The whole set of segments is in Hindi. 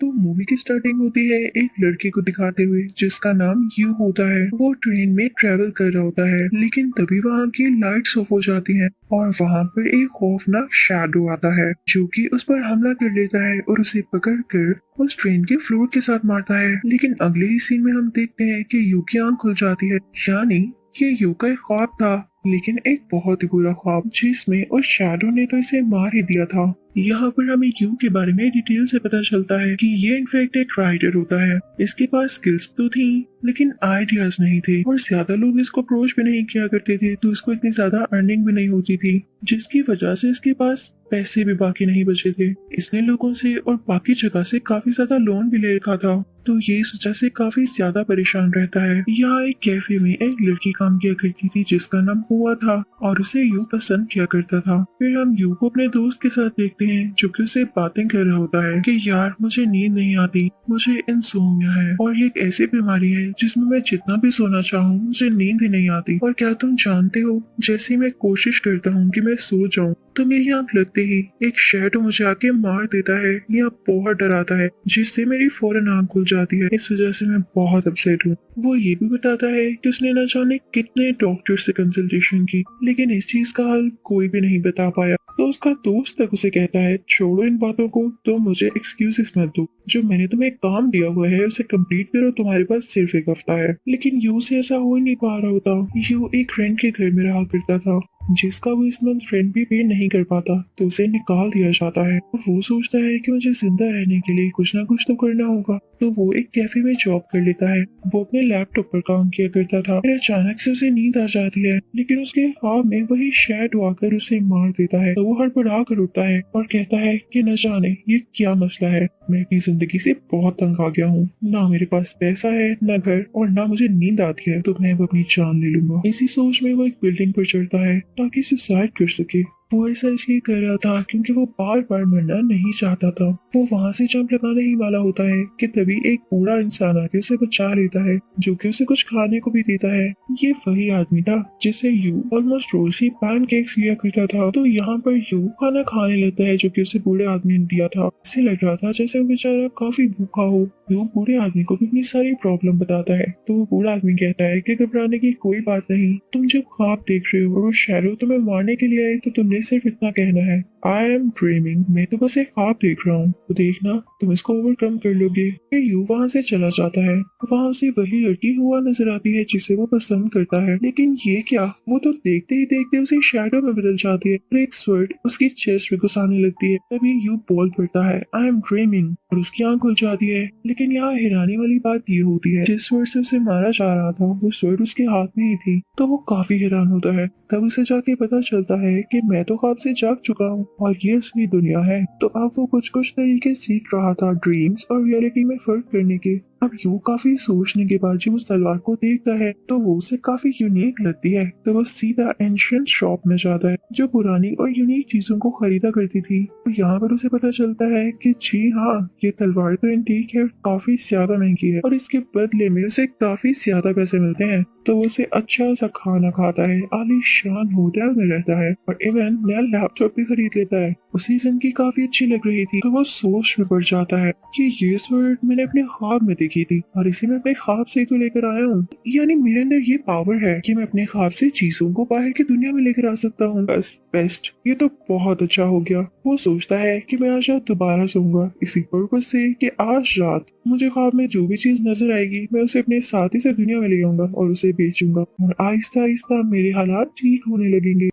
तो मूवी की स्टार्टिंग होती है एक लड़के को दिखाते हुए जिसका नाम यू होता है। वो ट्रेन में ट्रेवल कर रहा होता है, लेकिन तभी वहाँ की लाइट्स ऑफ हो जाती हैं और वहाँ पर एक खौफनाक शैडो आता है जो कि उस पर हमला कर लेता है और उसे पकड़ कर उस ट्रेन के फ्लोर के साथ मारता है। लेकिन अगले ही सीन में हम देखते हैं कि यू की आंख खुल जाती है, यानी ये यू का एक ख्वाब था, लेकिन एक बहुत ही बुरा ख्वाब जिसमें उस शैडो ने तो इसे मार ही दिया था। यहाँ पर हमें यू के बारे में डिटेल से पता चलता है कि ये इनफैक्ट एक राइटर होता है। इसके पास स्किल्स तो थी लेकिन आइडियाज नहीं थे और ज्यादा लोग इसको अप्रोच भी नहीं किया करते थे, तो इसको इतनी ज्यादा अर्निंग भी नहीं होती थी, जिसकी वजह से इसके पास पैसे भी बाकी नहीं बचे थे। इसने लोगों से और बाकी जगह से काफी ज्यादा लोन भी ले रखा था, तो ये इस वजह से काफी ज्यादा परेशान रहता है। यहाँ एक कैफे में एक लड़की काम किया करती थी जिसका नाम हुआ था और उसे यू पसंद किया करता था। फिर हम यू को अपने दोस्त के साथ देखते हैं जो कि उसे बातें कर रहा होता है कि यार मुझे नींद नहीं आती, मुझे इंसोम्निया है और ये एक ऐसी बीमारी है जिसमें मैं जितना भी सोना चाहूँ मुझे नींद ही नहीं आती। और क्या तुम जानते हो, जैसे मैं कोशिश करता हूँ कि मैं सो जाऊँ तो मेरी आंख लगते ही एक शैडो मुझे आके मार देता है या बहुत डराता है, जिससे मेरी फौरन आंख खुल जाती है। इस वजह से मैं बहुत अपसेट हूँ। वो ये भी बताता है कि उसने न जाने कितने डॉक्टर से कंसल्टेशन की, लेकिन इस चीज का हल कोई भी नहीं बता पाया। तो उसका दोस्त तक उसे कहता है छोड़ो इन बातों को, तो मुझे एक्सक्यूजेस मत दो, जो मैंने तुम्हें काम दिया हुआ है उसे कंप्लीट करो, तुम्हारे पास सिर्फ एक हफ्ता है। लेकिन यू से ऐसा हो ही नहीं पा रहा होता। यू एक फ्रेंड के घर में रहा करता था जिसका वो इस मंथ रेंट भी पे नहीं कर पाता, तो उसे निकाल दिया जाता है। और वो सोचता है कि मुझे जिंदा रहने के लिए कुछ ना कुछ तो करना होगा, तो वो एक कैफे में जॉब कर लेता है। वो अपने लैपटॉप पर काम किया करता था। फिर अचानक से उसे नींद आ जाती है, लेकिन उसके ख्वाब में वही शैडो आकर उसे मार देता है। तो वो हड़बड़ा कर उठता है और कहता है कि न जाने ये क्या मसला है, मैं अपनी जिंदगी से बहुत तंग आ गया हूँ, ना मेरे पास पैसा है, न घर, और ना मुझे नींद आती है, तो मैं अब अपनी जान ले लूंगा। इसी सोच में वो एक बिल्डिंग पर चढ़ता है ताकि सुसाइड कर सके। वो ऐसा इसलिए कर रहा था क्योंकि वो बार बार मरना नहीं चाहता था। वो वहाँ से जंप लगाने ही वाला होता है कि तभी एक बूढ़ा इंसान आके उसे बचा लेता है, जो कि उसे कुछ खाने को भी देता है। ये वही आदमी था जिसे यू ऑलमोस्ट रोज ही पैनकेक्स लिया करता था। तो यहाँ पर यू खाना खाने लगता है जो कि उसे बूढ़े आदमी ने दिया था। इसे लग रहा था जैसे वो बेचारा काफी भूखा हो। यू बूढ़े आदमी को भी अपनी सारी प्रॉब्लम बताता है, तो वो बूढ़ा आदमी कहता है कि घबराने की कोई बात नहीं, तुम जो ख्वाब देख रहे हो और वो शैडो तुम्हें मारने के लिए आए, तो तुमने सिर्फ इतना कहना है, आई एम ड्रीमिंग, मैं तो बस एक ख्वाब देख रहा हूँ, तो देखना तुम इसको ओवरकम कर लोगे। फिर यू वहाँ से चला जाता है। वहाँ से वही लड़की हुआ नजर आती है जिसे वो पसंद करता है, लेकिन ये क्या, वो तो देखते ही देखते उसे शैडो में बदल जाती है और एक स्वर्ड उसकी चेस्ट में घुसाने लगती है। तभी यू बोल पड़ता है आई एम ड्रीमिंग और उसकी आंख खुल जाती है। लेकिन यहाँ हैरानी वाली बात ये होती है, जिस स्वर्ड से उसे मारा जा रहा था वो स्वर्ड उसके हाथ में ही थी। तो वो काफी हैरान होता है। तब उसे जाके पता चलता है कि मैं तो ख्वाब से जाग चुका हूँ और ये असली दुनिया है। तो अब वो कुछ कुछ तरीके सीख रहा था ड्रीम्स और रियलिटी में फर्क करने के। अब यू काफी सोचने के बाद जब उस तलवार को देखता है तो वो उसे काफी यूनिक लगती है, तो वो सीधा एंशियंट शॉप में जाता है जो पुरानी और यूनिक चीजों को खरीदा करती थी। तो यहाँ पर उसे पता चलता है कि जी हाँ, ये तलवार तो एंटीक है, काफी ज्यादा महंगी है और इसके बदले में उसे काफी ज्यादा पैसे मिलते हैं। तो वो उसे अच्छा सा खाना खाता है, आलीशान होटल में रहता है और इवन नया लैपटॉप भी खरीद लेता है। उसी जिंदगी काफी अच्छी लग रही थी, तो वो सोच में पड़ जाता है कि ये स्वर्ड मैंने अपने ख्वाब में देखी थी और इसे मैं अपने ख्वाब से ही तो लेकर आया हूँ। यानी मेरे अंदर ये पावर है कि मैं अपने ख्वाब से चीजों को बाहर की दुनिया में लेकर आ सकता हूँ। बस बेस्ट, ये तो बहुत अच्छा हो गया। वो सोचता है कि मैं आज रात दोबारा सोऊंगा इसी पर्पज से कि आज रात मुझे ख्वाब में जो भी चीज नजर आएगी मैं उसे अपने साथी से दुनिया में ले आऊंगा और उसे बेचूंगा और आहिस्ता आहिस्ता मेरे हालात ठीक होने लगेंगे।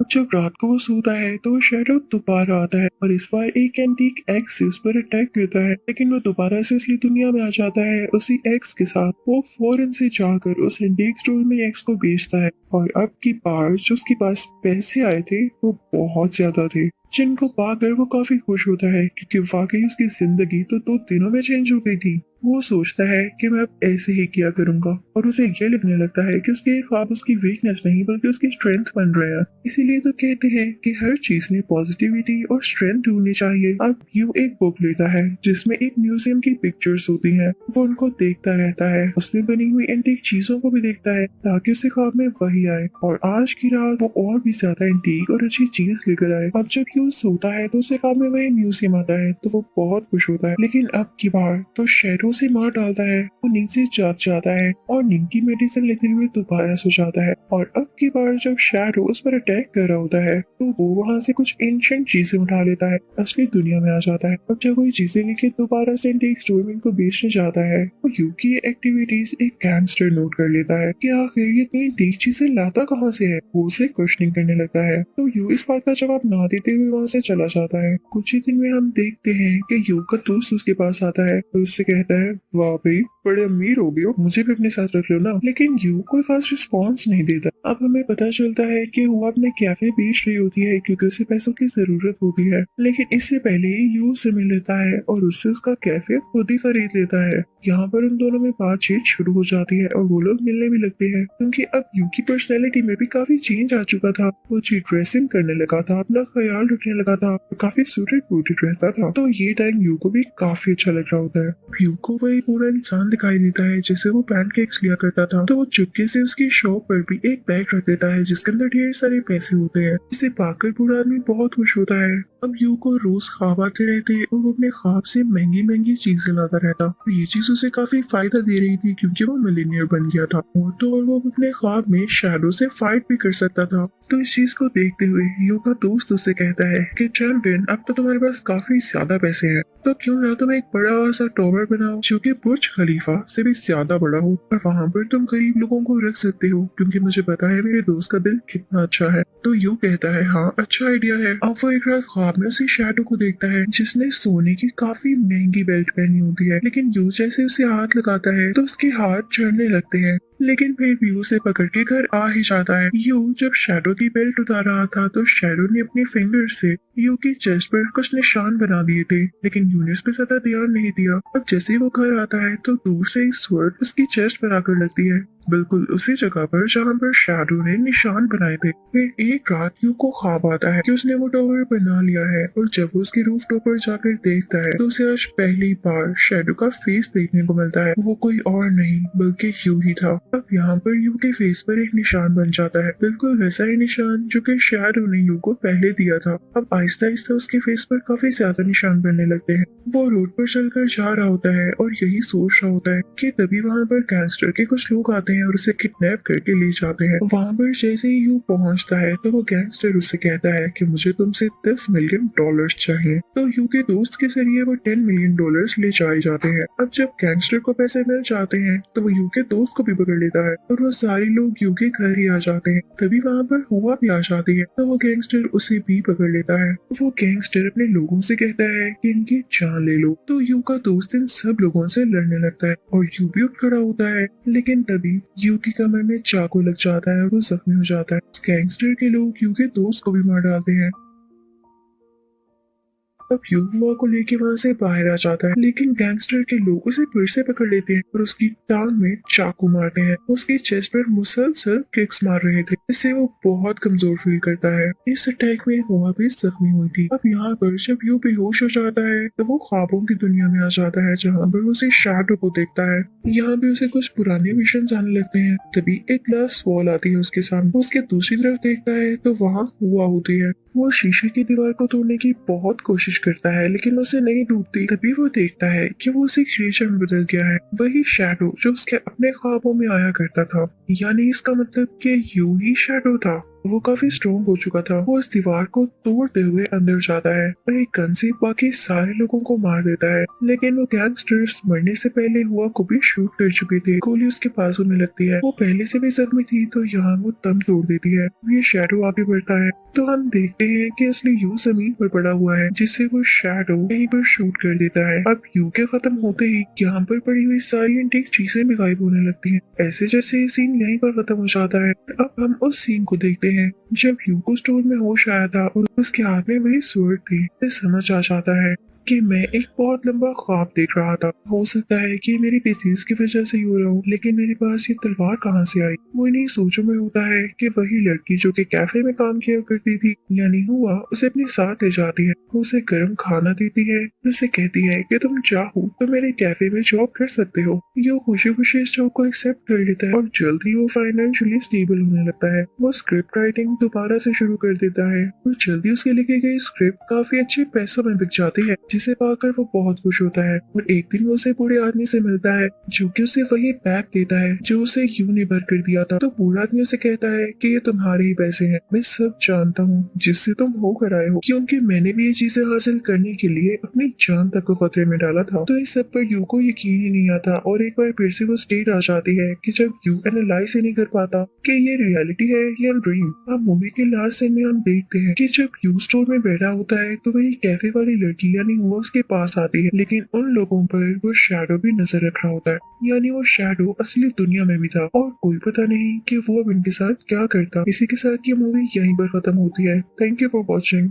जब रात को वो सोता है तो वो शैडो दोबारा आता है और इस बार एक एंटीक एक्स से उस पर अटैक करता है, लेकिन वो दोबारा से असली दुनिया में आ जाता है उसी एक्स के साथ। वो फौरन से जाकर उस एंटीक स्टोर में एक्स को बेचता है और अब की बार जो उसके पास पैसे आए थे वो बहुत ज्यादा थे, जिनको पाकर वो काफी खुश होता है क्योंकि वाकई उसकी जिंदगी तो 2 दिनों में चेंज हो गई थी। वो सोचता है कि मैं अब ऐसे ही किया करूंगा और उसे ये लगने लगता है कि उसके ख्वाब उसकी वीकनेस नहीं बल्कि उसकी स्ट्रेंथ बन रहे हैं। इसीलिए तो कहते हैं कि हर चीज में पॉजिटिविटी और स्ट्रेंथ ढूंढनी चाहिए। अब यू एक बुक लेता है जिसमें एक म्यूजियम की पिक्चर्स होती हैं। वो उनको देखता रहता है, उसमें बनी हुई एंटीक चीजों को भी देखता है ताकि उसे ख्वाब में वही आए और आज की रात वो और भी ज्यादा एंटीक और अच्छी चीज लेकर आए। अब जब यू सोता है तो उसे ख्वाब में वही म्यूजियम आता है तो वो बहुत खुश होता है, लेकिन अब की बार तो शैडो से मार डालता है। वो नीचे जाग जाता है और नींद की मेडिसिन लेते हुए दोबारा सो जाता है और अब की बार जब शैडो उस पर अटैक कर रहा होता है तो वो वहाँ से कुछ एंशिएंट चीजें उठा लेता है, असली दुनिया में आ जाता है। अब जब वो ये चीजें लेके दोबारा से एंटीक स्टोर में इनको बेचने जाता है तो यू की एक्टिविटीज एक गैंगस्टर नोट कर लेता है कि आखिर ये इतनी एंटीक चीजें लाता कहाँ से है। वो उसे क्वेश्चनिंग करने लगता है तो यू इस बात का जवाब ना देते हुए वहाँ से चला जाता है। कुछ ही दिन में हम देखते हैं कि यू का दोस्त उसके पास आता है और उससे कहता है, वाह भाई बड़े अमीर हो गए हो, मुझे भी अपने साथ रख लो ना। लेकिन यू कोई खास रिस्पॉन्स नहीं देता। अब हमें पता चलता है कि वो अपने कैफे बेच रही होती है क्योंकि उसे पैसों की जरूरत होती है, लेकिन इससे पहले ही यू से मिल लेता है और उससे उसका कैफे खुद ही खरीद लेता है। यहाँ पर उन दोनों में बातचीत शुरू हो जाती है और वो लोग मिलने भी लगते हैं क्योंकि अब यू की पर्सनैलिटी में भी काफी चेंज आ चुका था। वो अच्छी ड्रेसिंग करने लगा था, अपना ख्याल रखने लगा था, काफी सूटेड बूटेड रहता था। तो ये टाइम यू को भी काफी अच्छा लग रहा होता है। यू को वही पूरा इंसान दिखाई देता है जैसे वो पैनकेक्स लिया करता था। तो वो चुपके से उसकी शॉप पर भी एक बैग रख देता है जिसके अंदर ढेर सारे पैसे होते हैं। इसे पाकर पूरा आदमी बहुत खुश होता है। अब यू को रोज ख्वाब आते रहते और वो अपने ख्वाब से महंगी महंगी चीजें लाता रहता। तो ये चीज उसे काफी फायदा दे रही थी क्योंकि वो मिलीनियर बन गया था और तो और वो अपने ख्वाब में शैडो से फाइट भी कर सकता था। तो इस चीज को देखते हुए यू का दोस्त उससे कहता है कि चैंपियन अब तो तुम्हारे पास काफी ज्यादा पैसे हैं, तो क्यों ना तुम एक बड़ा सा टॉवर बनाओ जो कि बुर्ज खलीफा से भी ज्यादा बड़ा हो और वहाँ पर तुम गरीब लोगों को रख सकते हो क्योंकि मुझे पता है मेरे दोस्त का दिल कितना अच्छा है। तो यू कहता है हाँ अच्छा आइडिया है। अब वो एक रात ख्वाब में उसी शैडो को देखता है जिसने सोने की काफी महंगी बेल्ट पहनी होती है, लेकिन यू जैसे उसे हाथ लगाता है तो उसके हाथ चढ़ने लगते हैं, लेकिन फिर भी उसे पकड़ के घर आ ही जाता है। यू जब शैडो की बेल्ट उतार रहा था तो शैडो ने अपने फिंगर से यू की चेस्ट पर कुछ निशान बना दिए थे, लेकिन यू ने उस पर ज्यादा ध्यान नहीं दिया। अब जैसे ही वो घर आता है तो दूर से एक स्वर्ड उसकी चेस्ट पर आकर लगती है, बिल्कुल उसी जगह पर जहाँ पर शैडो ने निशान बनाए थे। फिर एक रात यू को ख्वाब आता है कि उसने वो टॉवर बना लिया है और जब वो उसके रूफ टॉप पर जाकर देखता है तो उसे आज पहली बार शैडो का फेस देखने को मिलता है। वो कोई और नहीं बल्कि यू ही था। अब यहाँ पर यू के फेस पर एक निशान बन जाता है, बिल्कुल वैसा ही निशान जो कि शैडो ने यू को पहले दिया था। अब आहिस्ता आहिस्ता उसके फेस पर काफी ज्यादा निशान बनने लगते हैं। वो रोड पर चलकर जा रहा होता है और यही सोच रहा होता है कि तभी वहाँ पर गैंगस्टर के कुछ लोग आते हैं और उसे किडनैप करके ले जाते हैं। वहाँ पर जैसे ही यू पहुँचता है तो वो गैंगस्टर उससे कहता है कि मुझे तुमसे $10 मिलियन चाहिए। तो यू के दोस्त के जरिए वो $10 मिलियन ले जाए जाते हैं। अब जब गैंगस्टर को पैसे मिल जाते हैं तो वो यू के दोस्त को भी पकड़ लेता है और वो सारे लोग यू के घर ही आ जाते हैं। तभी वहाँ पर हुआ भी आ जाती है तो वो गैंगस्टर उसे भी पकड़ लेता है। वो गैंगस्टर अपने लोगों से कहता है कि इनकी जान ले लो। तो यू का दोस्त इन सब लोगों से लड़ने लगता है और यू भी उठ खड़ा होता है, लेकिन तभी यू की कमर में चाकू लग जाता है और वो जख्मी हो जाता है। गैंगस्टर के लोग यू के दोस्त को भी मार डालते हैं। अब यू हुआ को लेके वहाँ से बाहर आ जाता है, लेकिन गैंगस्टर के लोग उसे फिर से पकड़ लेते हैं और उसकी टांग में चाकू मारते हैं। उसके चेस्ट पर मुसलसल किक्स मार रहे थे, इससे वो बहुत कमजोर फील करता है। इस अटैक में हुआ भी जख्मी हुई थी। अब यहाँ पर जब यू बेहोश हो जाता है तो वो ख्वाबों की दुनिया में आ जाता है जहाँ पर उसे शैडो को देखता है। यहाँ भी उसे कुछ पुराने विजन आने लगते हैं। तभी एक ग्लास वॉल आती है उसके सामने। उसके दूसरी तरफ देखता है तो वहाँ हुआ होती है। वो शीशे की दीवार को तोड़ने की बहुत कोशिश करता है लेकिन उसे नहीं टूटती। तभी वो देखता है कि वो उसी क्रिएचर में बदल गया है, वही शैडो जो उसके अपने ख्वाबों में आया करता था। यानी इसका मतलब कि यू ही शैडो था। वो काफी स्ट्रॉन्ग हो चुका था। वो इस दीवार को तोड़ते हुए अंदर जाता है और एक गन से बाकी सारे लोगों को मार देता है, लेकिन वो गैंगस्टर्स मरने से पहले हुआ को भी शूट कर चुके थे। गोली उसके पास होने लगती है। वो पहले से भी जख्मी थी तो यहाँ वो दम तोड़ देती है। ये शैडो आगे बढ़ता है तो हम देखते हैं कि असली यू जमीन पर पड़ा हुआ है जिसे वो शैडो कहीं पर शूट कर देता है। अब यू के खत्म होते ही यहाँ पर पड़ी हुई सारी एंटीक चीजें भी गायब होने लगती हैं। ऐसे जैसे ये सीन यहीं पर खत्म हो जाता है। अब हम उस सीन को देखते हैं जब यू को स्टोर में होश आया था और उसके हाथ में वही स्वर्ड थी। समझ आ जाता है कि मैं एक बहुत लंबा ख्वाब देख रहा था। हो सकता है कि मेरी डिसीज की वजह से ही हो रहा हो, लेकिन मेरे पास ये तलवार कहाँ से आई? वो इन्हीं सोचों में होता है कि वही लड़की जो कि कैफे में काम किया करती थी यानी हुआ, उसे अपने साथ ले जाती है। वो उसे गर्म खाना देती है, उसे कहती है कि तुम चाहो तो मेरे कैफे में जॉब कर सकते हो। ये खुशी खुशी इस जॉब को एक्सेप्ट कर लेता है और जल्द ही वो फाइनेंशियली स्टेबल होने लगता है। वो स्क्रिप्ट राइटिंग दोबारा से शुरू कर देता है और जल्दी उसके लिखी गई स्क्रिप्ट काफी अच्छे पैसों में बिक जाती है, जिसे पाकर वो बहुत खुश होता है। और एक दिन वो उसे बूढ़े आदमी से मिलता है जो कि उसे वही बैग देता है जो उसे यूं ने भर कर दिया था। तो बूढ़ा आदमी उसे कहता है कि ये तुम्हारे ही पैसे हैं, मैं सब जानता हूँ जिससे तुम होकर आए हो, क्योंकि मैंने भी ये चीजें हासिल करने के लिए अपनी जान तक को खतरे में डाला था। तो इस सब पर यू को यकीन ही नहीं आता और एक बार फिर से वो स्टेट आ जाती है कि जब यू एनालाइज ही नहीं कर पाता कि ये रियलिटी है या ड्रीम। अब मूवी के लास्ट सीन में हम देखते हैं कि जब यू स्टोर में बैठा होता है तो वही कैफे वाली लड़की यानी हुआ उसके पास आती है, लेकिन उन लोगों पर वो शैडो भी नजर रख रहा होता है, यानी वो शैडो असली दुनिया में भी था और कोई पता नहीं कि वो अब इनके साथ क्या करता। इसी के साथ ये मूवी यहीं पर खत्म होती है। Thank you for watching.